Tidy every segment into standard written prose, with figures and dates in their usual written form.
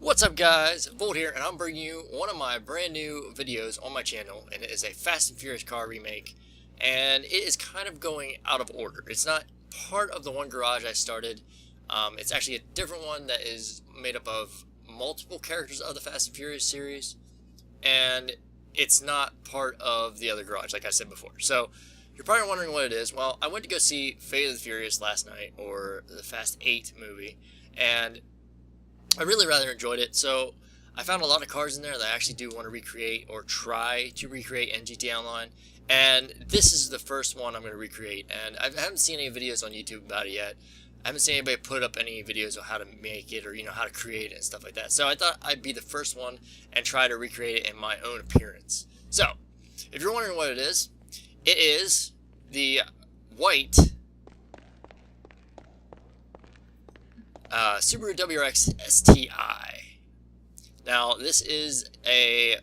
What's up guys, Volt here, and I'm bringing you one of my brand new videos on my channel, and it is a Fast and Furious car remake, and it is kind of going out of order. It's not part of the one garage I started. It's actually a different one that is made up of multiple characters of the Fast and Furious series, and it's not part of the other garage like I said before. So you're probably wondering what it is. Well, I went to go see Fate of the Furious last night, or the Fast 8 movie, and I really rather enjoyed it. So I found a lot of cars in there that I actually do want to recreate or try to recreate in GTA Online, and this is the first one I'm going to recreate. And I haven't seen any videos on YouTube about it yet. I haven't seen anybody put up any videos on how to make it, or how to create it and stuff like that. So I thought I'd be the first one and try to recreate it in my own appearance. So if you're wondering what it is the white Subaru WRX STI. Now, this is a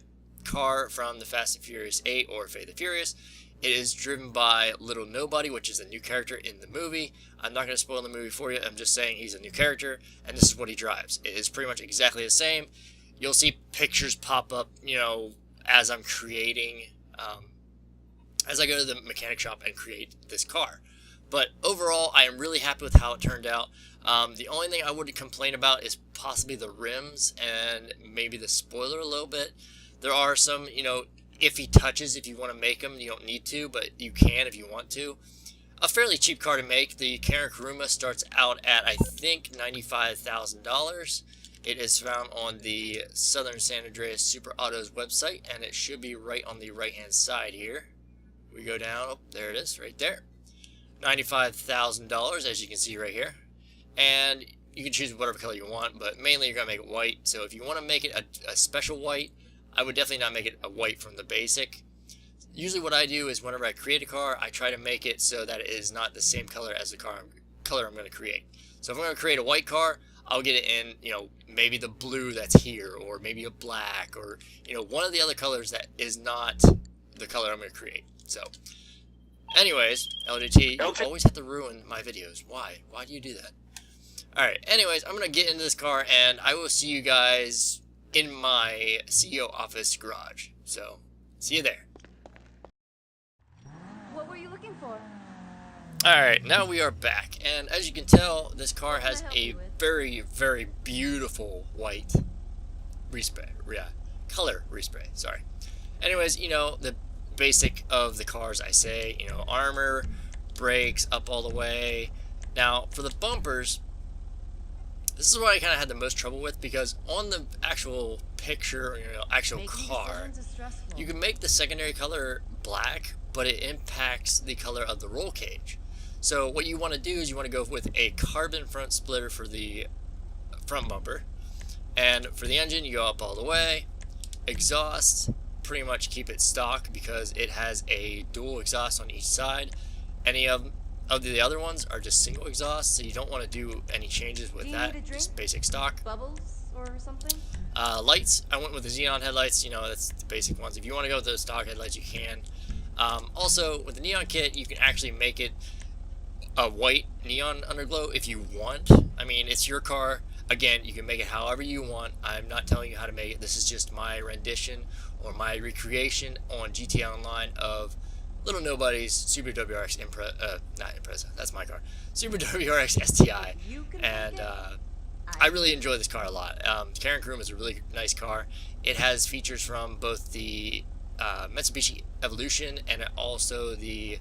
car from the Fast and Furious 8 or Fate of the Furious. It is driven by Little Nobody, which is a new character in the movie. I'm not going to spoil the movie for you. I'm just saying he's a new character, and this is what he drives. It is pretty much exactly the same. You'll see pictures pop up, as I'm creating, as I go to the mechanic shop and create this car. But overall, I am really happy with how it turned out. The only thing I would complain about is possibly the rims and maybe the spoiler a little bit. There are some, iffy touches. If you want to make them, you don't need to, but you can if you want to. A fairly cheap car to make. The Karin Karuma starts out at, I think, $95,000. It is found on the Southern San Andreas Super Autos website, and it should be right on the right-hand side here. We go down. Oh, there it is, right there. $95,000, as you can see right here. And you can choose whatever color you want, but mainly you're going to make it white. So if you want to make it a special white, I would definitely not make it a white from the basic. Usually what I do is whenever I create a car, I try to make it so that it is not the same color as the color I'm going to create. So if I'm going to create a white car, I'll get it in, maybe the blue that's here, or maybe a black, or, one of the other colors that is not the color I'm going to create. So anyways, LJT, you always have to ruin my videos. Why? Why do you do that? Alright, anyways, I'm going to get into this car, and I will see you guys in my CEO office garage. So, see you there. What were you looking for? Alright, now we are back, and as you can tell, this car has a very, very beautiful white respray. Yeah, color respray, sorry. Anyways, the basic of the cars, I say, armor, brakes, up all the way. Now, for the bumpers, this is what I kind of had the most trouble with, because on the actual picture, actual car, you can make the secondary color black, but it impacts the color of the roll cage. So what you want to do is you want to go with a carbon front splitter for the front bumper, and for the engine, you go up all the way. Exhaust, pretty much keep it stock because it has a dual exhaust on each side. Any of the other ones are just single exhaust, so you don't want to do any changes with that. Just basic stock. Bubbles or something? Lights, I went with the xenon headlights. That's the basic ones. If you want to go with the stock headlights, you can. Also, with the neon kit, you can actually make it a white neon underglow if you want. I mean, it's your car. Again, you can make it however you want. I'm not telling you how to make it. This is just my rendition or my recreation on GTA Online of Little Nobody's Subaru WRX not Impreza, that's my car. Subaru WRX STI. And I really enjoy this car a lot. Karin Karuma is a really nice car. It has features from both the Mitsubishi Evolution and also the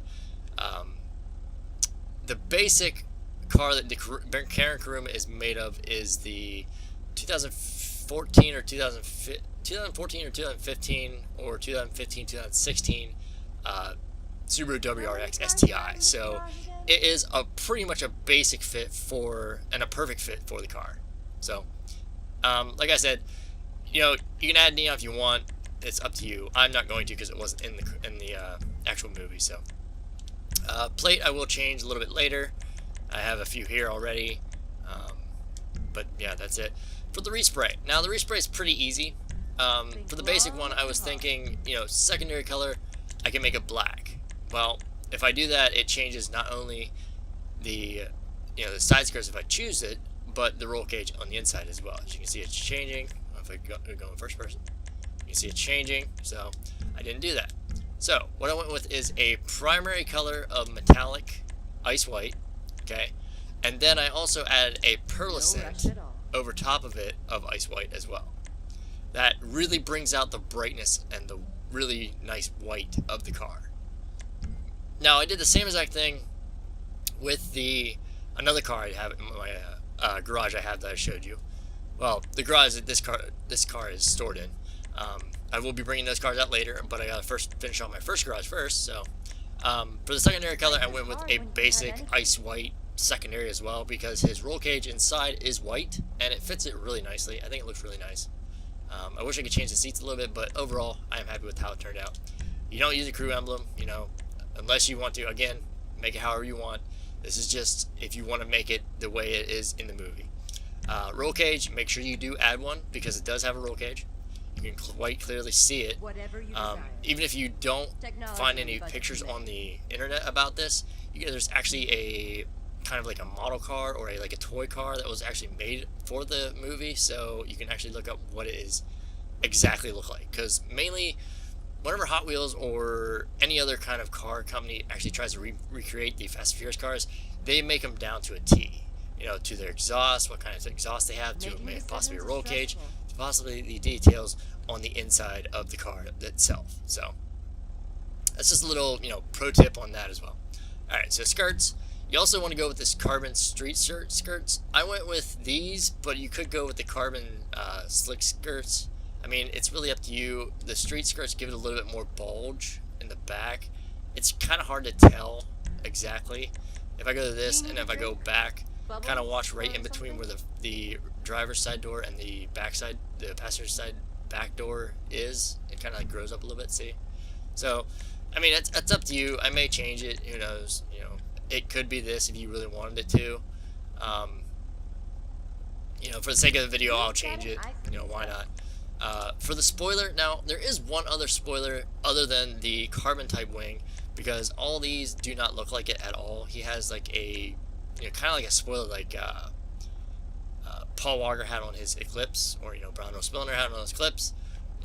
basic car that the Karin Karuma is made of is the 2014 or 2015 or 2016 Subaru WRX STI. So it is pretty much a basic fit and a perfect fit for the car. So like I said, you can add neon if you want. It's up to you. I'm not going to because it wasn't in the actual movie. So plate I will change a little bit later. I have a few here already, but yeah, that's it. For the respray, now the respray is pretty easy. For the basic one, I was thinking, secondary color, I can make it black. Well, if I do that, it changes not only the the side skirts if I choose it, but the roll cage on the inside as well. As you can see, it's changing. If I go in first person, you can see it's changing, so I didn't do that. So what I went with is a primary color of metallic ice white, okay, and then I also added a pearlescent over top of it of ice white as well. That really brings out the brightness and the really nice white of the car. Now I did the same exact thing with another car I have in my garage I have that I showed you. Well, the garage that this car is stored in. I will be bringing those cars out later, but I gotta first finish off my first garage first. So for the secondary color, I went with a basic ice white secondary as well, because his roll cage inside is white and it fits it really nicely. I think it looks really nice. I wish I could change the seats a little bit, but overall I am happy with how it turned out. You don't use a crew emblem, you know, unless you want to. Again, make it however you want. This is just if you want to make it the way it is in the movie. Roll cage, make sure you do add one, because it does have a roll cage. You can quite clearly see it. Even if you don't find any pictures on the internet about this, there's actually a kind of like a model car or like a toy car that was actually made for the movie, so you can actually look up what it is exactly look like. Because mainly, whenever Hot Wheels or any other kind of car company actually tries to recreate the Fast and Furious cars, they make them down to a T. You know, to their exhaust, what kind of exhaust they have, to possibly a roll cage, to possibly the details on the inside of the car itself. So that's just a little, you know, pro tip on that as well. Alright, so skirts. You also want to go with this carbon street skirts. I went with these, but you could go with the carbon slick skirts. I mean, it's really up to you. The street skirts give it a little bit more bulge in the back. It's kind of hard to tell exactly. If I go to this and if I go back, kind of watch right in between where the driver's side door and the passenger side back door is. It kind of like grows up a little bit, see? So, I mean, it's up to you. I may change it, who knows, you know. It could be this if you really wanted it to. You know, for the sake of the video, I'll change it. You know, why not? For the spoiler, now, there is one other spoiler other than the carbon type wing, because all these do not look like it at all. He has like a, you know, kind of like a spoiler like Paul Walker had on his Eclipse, or, you know, Brown Nose Spillner had on his Eclipse.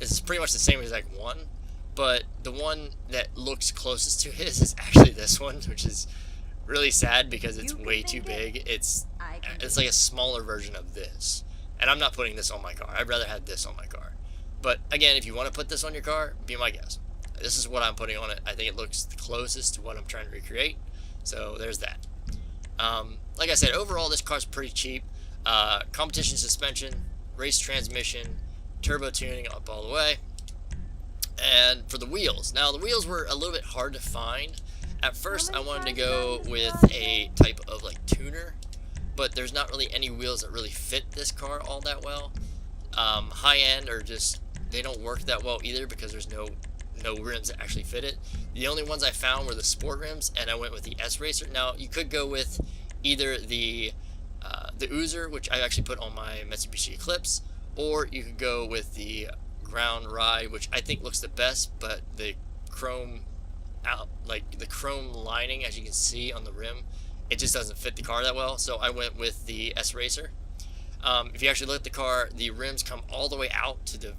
It's pretty much the same exact one, but the one that looks closest to his is actually this one, which is really sad because it's way too big. It's like a smaller version of this, and I'm not putting this on my car. I'd rather have this on my car. But again, if you want to put this on your car, be my guest. This is what I'm putting on it. I think it looks the closest to what I'm trying to recreate, so there's that. Like I said, overall this car's pretty cheap. Competition suspension, race transmission, turbo tuning up all the way. And for the wheels, now the wheels were a little bit hard to find. At first I wanted to go with a type of like tuner, but there's not really any wheels that really fit this car all that well. High end, or just, they don't work that well either, because there's no rims that actually fit it. The only ones I found were the sport rims, and I went with the S Racer. Now you could go with either the Oozer, which I actually put on my Mitsubishi Eclipse, or you could go with the Ground Ride, which I think looks the best, but the chrome the chrome lining, as you can see on the rim, it just doesn't fit the car that well. So I went with the S Racer. If you actually look at the car, the rims come all the way out to the,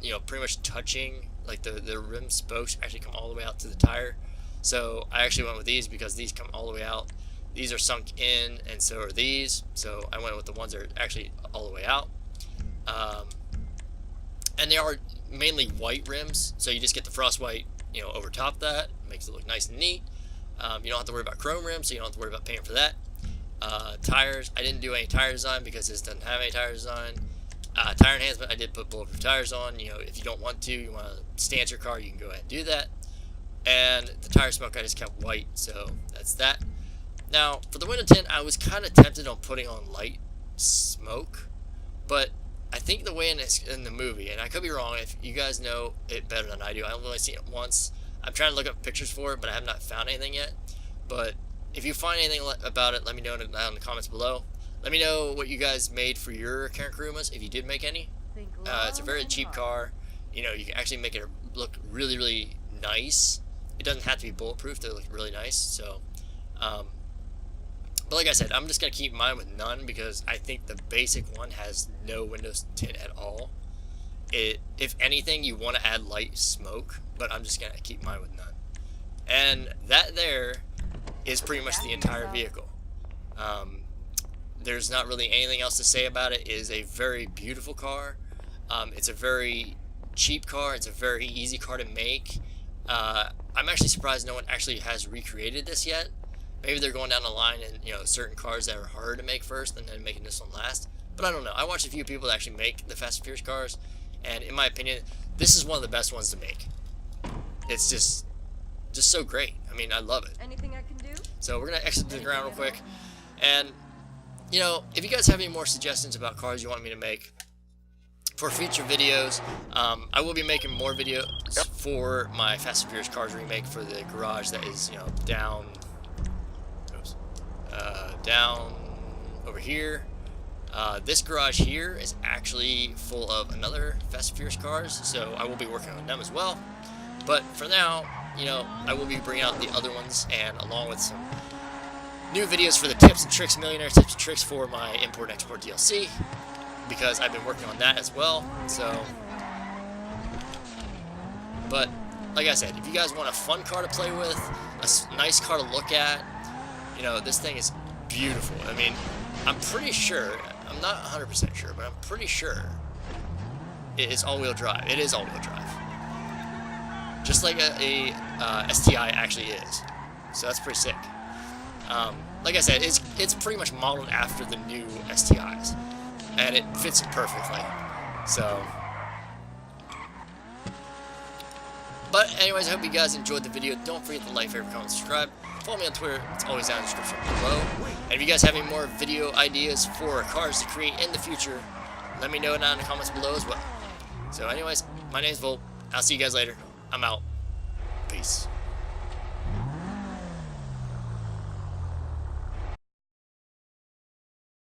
you know, pretty much touching, like the rim spokes actually come all the way out to the tire. So I actually went with these because these come all the way out. These are sunk in, and so are these. So I went with the ones that are actually all the way out. And they are mainly white rims, so you just get the frost white, you know, over top that. Makes it look nice and neat. You don't have to worry about chrome rims, so you don't have to worry about paying for that. Tires, I didn't do any tire design because this doesn't have any tire design. Tire enhancement, I did put bulletproof tires on. You know, if you don't want to, you want to stance your car, you can go ahead and do that. And the tire smoke, I just kept white, so that's that. Now, for the window tint, I was kind of tempted on putting on light smoke, but I think the way in the movie, and I could be wrong, if you guys know it better than I do, I've only seen it once. I'm trying to look up pictures for it, but I have not found anything yet. But if you find anything about it, let me know in the comments below. Let me know what you guys made for your Karin Karumas, if you did make any. It's a very cheap car. You know, you can actually make it look really, really nice. It doesn't have to be bulletproof to look really nice. So, But like I said, I'm just going to keep mine with none because I think the basic one has no windows tint at all. If anything, you want to add light smoke, but I'm just going to keep mine with none. And that there is pretty much the entire vehicle. There's not really anything else to say about it. It is a very beautiful car. It's a very cheap car. It's a very easy car to make. I'm actually surprised no one actually has recreated this yet. Maybe they're going down the line and, you know, certain cars that are harder to make first and then making this one last. But I don't know. I watched a few people that actually make the Fast and Furious cars, and in my opinion, this is one of the best ones to make. It's just so great. I mean, I love it. Anything I can do? So we're going to exit the ground real quick. And, you know, if you guys have any more suggestions about cars you want me to make for future videos, I will be making more videos for my Fast and Furious Cars remake for the garage that is, you know, down over here. This garage here is actually full of another Fast and Furious cars, so I will be working on them as well. But for now, you know, I will be bringing out the other ones, and along with some new videos for the tips and tricks, millionaire tips and tricks for my import and export DLC, because I've been working on that as well. So, but like I said, if you guys want a fun car to play with, a nice car to look at, you know, this thing is beautiful. I mean, I'm pretty sure, I'm not 100% sure, but I'm pretty sure it is all-wheel drive. It is all-wheel drive. Just like a STI actually is. So that's pretty sick. Like I said, it's pretty much modeled after the new STIs. And it fits it perfectly. So, but anyways, I hope you guys enjoyed the video. Don't forget to like, favorite, comment, subscribe. Follow me on Twitter. It's always down in the description below. And if you guys have any more video ideas for cars to create in the future, let me know down in the comments below as well. So anyways, my name's Volt. I'll see you guys later. I'm out. Peace.